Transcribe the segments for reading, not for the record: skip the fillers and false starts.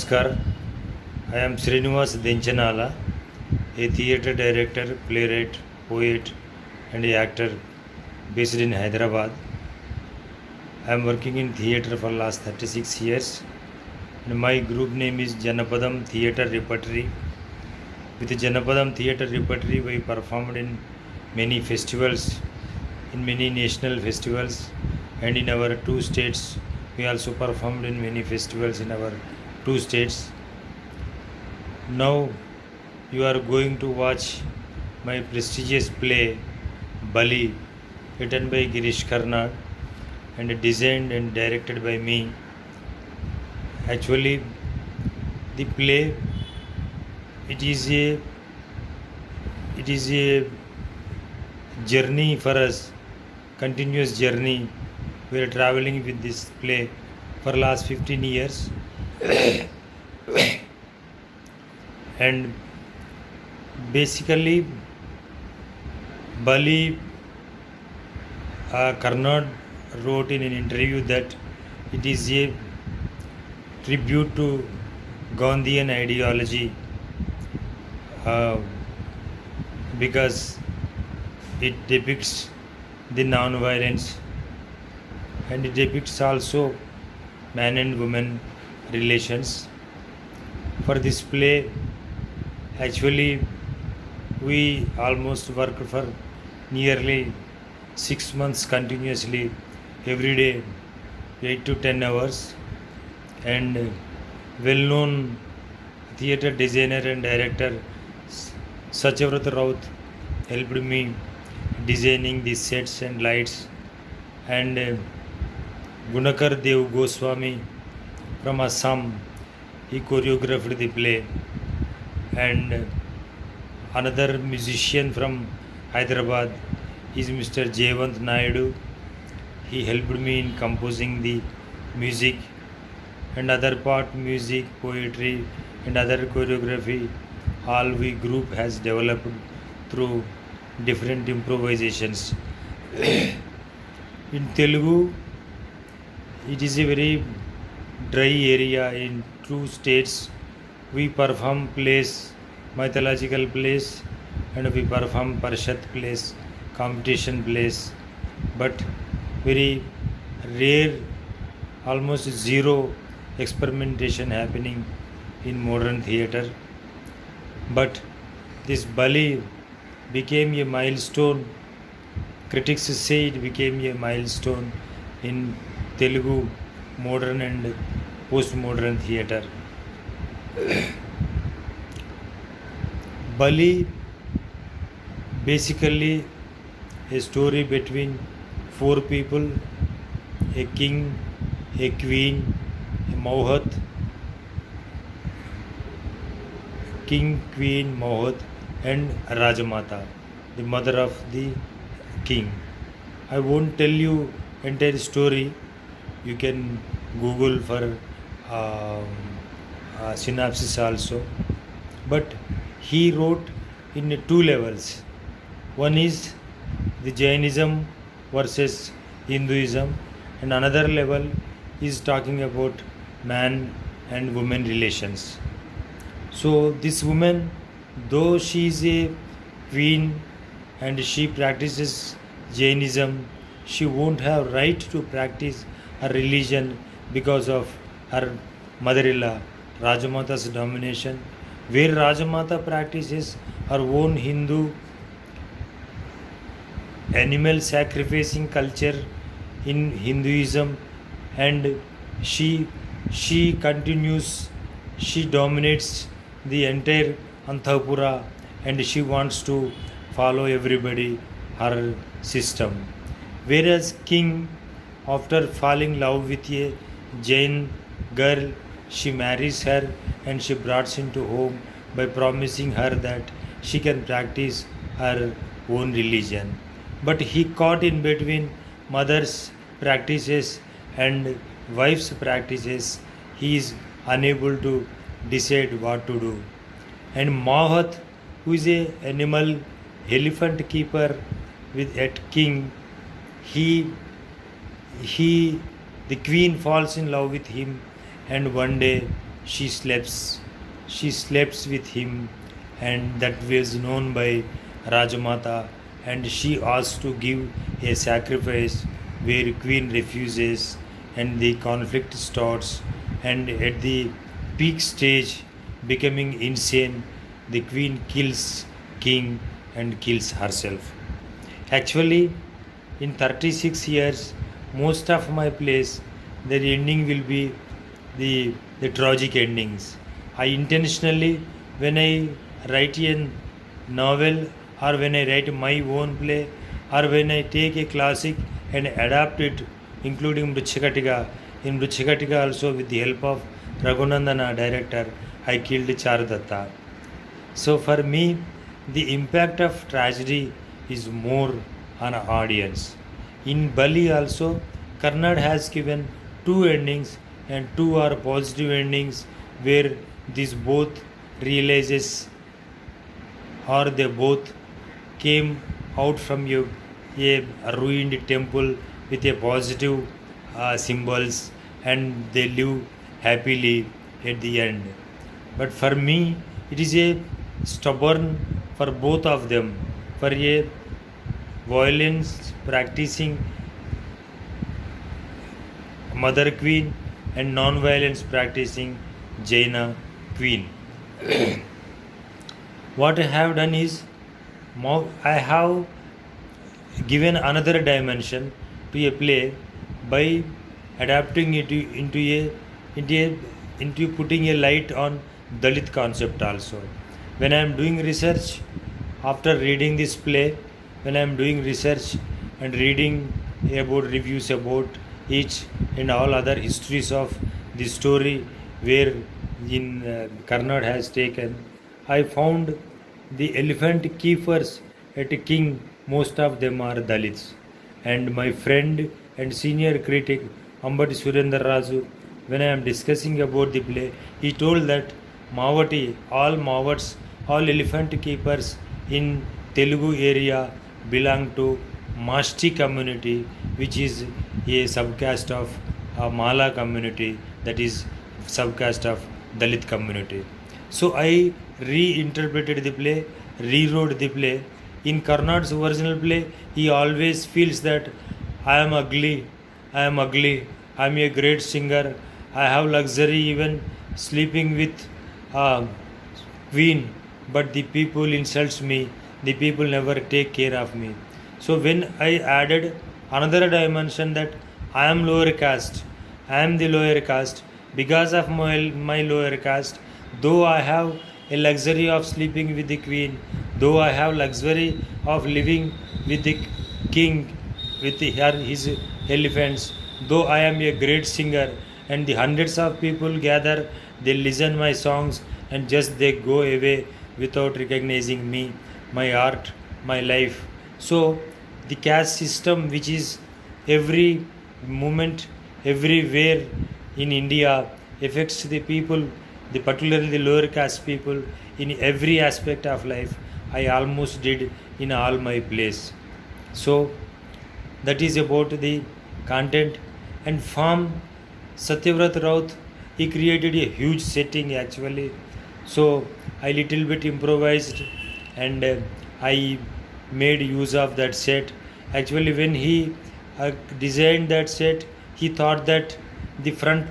Namaskar. I am Srinivas Denchanala, a theatre director, playwright, poet, and actor based in Hyderabad. I am working in theatre for last 36 years. And my group name is Janapadam Theatre Repertory. With Janapadam Theatre Repertory, we performed in many festivals, in many national festivals, and in our two states. We also performed in many festivals in our two states. Now you are going to watch my prestigious play Bali, written by Girish Karnad and designed and directed by me. Actually, the play it is a journey for us, continuous journey. We are traveling with this play for last 15 years. And basically Bali, Karnad wrote in an interview that it is a tribute to Gandhian ideology, because it depicts the non-violence, and it depicts also man and woman relations. For this play, actually, we almost worked for nearly 6 months continuously, every day, 8 to 10 hours. And well-known theatre designer and director Satyavrat Raut helped me designing the sets and lights. And Gunakar Dev Goswami from Assam, he choreographed the play. And another musician from Hyderabad is Mr. Jayavant Naidu. He helped me in composing the music, and other part music, poetry, and other choreography. All we group has developed through different improvisations. In Telugu, it is a very dry area in two states. We perform plays, mythological plays, and we perform Parshat plays, competition plays, but very rare, almost zero experimentation happening in modern theatre. But this Bali became a milestone. Critics say it became a milestone in Telugu modern and postmodern theatre. Bali basically a story between four people: a king, a queen, a Mauhat, king, queen, Mauhat, and Rajamata, the mother of the king. I won't tell you entire story. You can Google for synopsis also. But he wrote in two levels. One is the Jainism versus Hinduism, and another level is talking about man and woman relations. So this woman, though she is a queen and she practices Jainism, she won't have right to practice her religion because of her mother-in-law Rajamata's domination, where Rajamata practices her own Hindu animal sacrificing culture in Hinduism, and she continues, she dominates the entire Antapura, and she wants to follow everybody her system. Whereas king, after falling in love with a Jain girl, she marries her and she brought into home by promising her that she can practice her own religion. But he caught in between mother's practices and wife's practices. He is unable to decide what to do. And Mahat, who is a animal elephant keeper with at king, he the queen falls in love with him, and one day she sleeps she sleeps with him, and that was known by Rajamata, and she asked to give a sacrifice where queen refuses, and the conflict starts, and at the peak stage becoming insane, the queen kills king and kills herself. Actually, in 36 years, most of my plays, the ending will be the tragic endings. I intentionally, when I write a novel or when I write my own play or when I take a classic and adapt it, including Mruchakatika, in Mruchakatika also with the help of Raghunandana, director, I killed Charadatta. So for me, the impact of tragedy is more on audience. In Bali also, Karnad has given two endings and two are positive endings where these both realizes or they both came out from a ruined temple with a positive symbols and they live happily at the end. But for me, it is a stubborn for both of them. For a violence practicing mother queen and non-violence practicing Jaina queen. What I have done is I have given another dimension to a play by adapting it into a into putting a light on Dalit concept also. When I am doing research after reading this play, when I am doing research and reading about reviews about each and all other histories of the story where in Karnad has taken, I found the elephant keepers at a king, most of them are Dalits. And my friend and senior critic Ambati Surendra Raju, when I am discussing about the play, he told that Mawati, all Mawats, all elephant keepers in Telugu area belong to Masti community, which is a subcaste of Mala community, that is subcaste of Dalit community. So I reinterpreted the play, rewrote the play. In Karnad's original play, he always feels that I am ugly, I am ugly, I am a great singer, I have luxury even sleeping with queen, but the people insults me, the people never take care of me. So when I added another dimension that I am lower caste, I am the lower caste, because of my lower caste, though I have a luxury of sleeping with the queen, though I have luxury of living with the king, with his elephants, though I am a great singer and the hundreds of people gather, they listen my songs and just they go away without recognizing me, my art, my life. So the caste system, which is every moment, everywhere in India, affects the people, the particularly the lower caste people, in every aspect of life. I almost did in all my plays. So that is about the content and form. Satyavrat Raut, he created a huge setting actually. So I little bit improvised and I made use of that set. Actually, when he designed that set, he thought that the front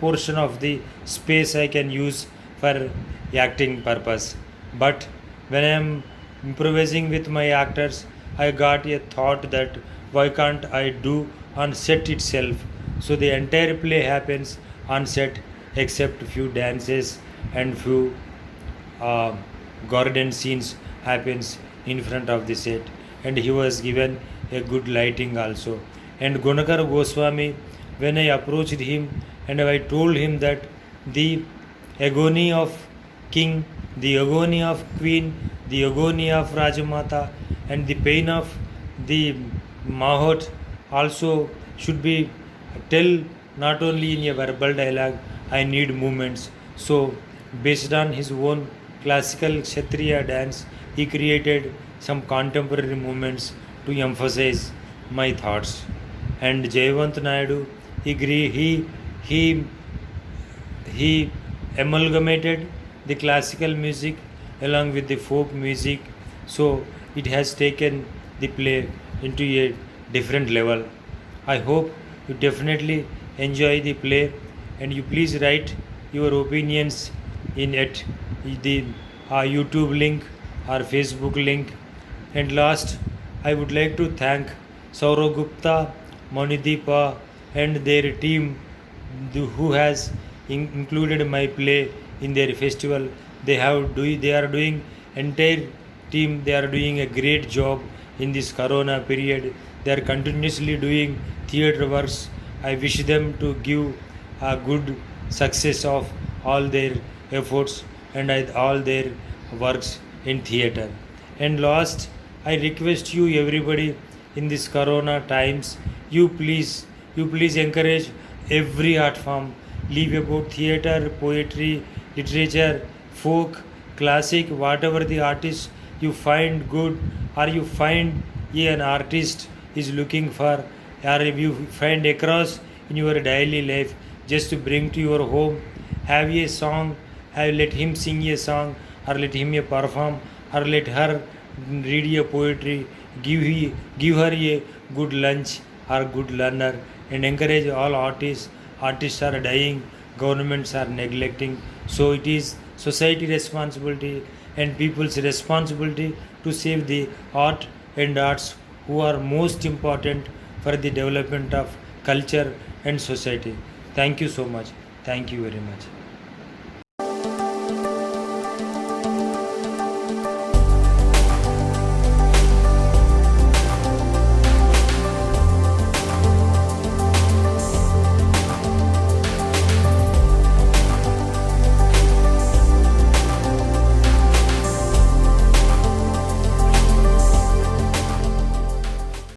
portion of the space I can use for acting purpose. But when I am improvising with my actors, I got a thought that why can't I do on set itself? So the entire play happens on set except few dances and few garden scenes happens in front of the set, and he was given a good lighting also. And Gunakar Goswami, when I approached him and I told him that the agony of king, the agony of queen, the agony of Rajamata, and the pain of the Mahot also should be tell not only in a verbal dialogue. I need movements. So based on his own classical Kshatriya dance, he created some contemporary movements to emphasize my thoughts. And Jayavant Naidu, he he amalgamated the classical music along with the folk music, so it has taken the play into a different level. I hope you definitely enjoy the play, and you please write your opinions in at the YouTube link or Facebook link. And last, I would like to thank Saurav Gupta, Manideepa, and their team who has included my play in their festival. They are doing entire team. They are doing a great job in this Corona period. They are continuously doing theatre works. I wish them to give a good success of all their efforts and all their works in theatre. And last, I request you everybody in this Corona times, you please encourage every art form. Leave about theatre, poetry, literature, folk, classic, whatever the artist you find good, or you find an artist is looking for, or if you find across in your daily life, just to bring to your home, have a song, have let him sing a song, or let him perform, or let her read a poetry, give her a good lunch or good learner, and encourage all artists. Artists are dying, governments are neglecting, so it is society responsibility and people's responsibility to save the art and arts who are most important for the development of culture and society. Thank you so much. Thank you very much.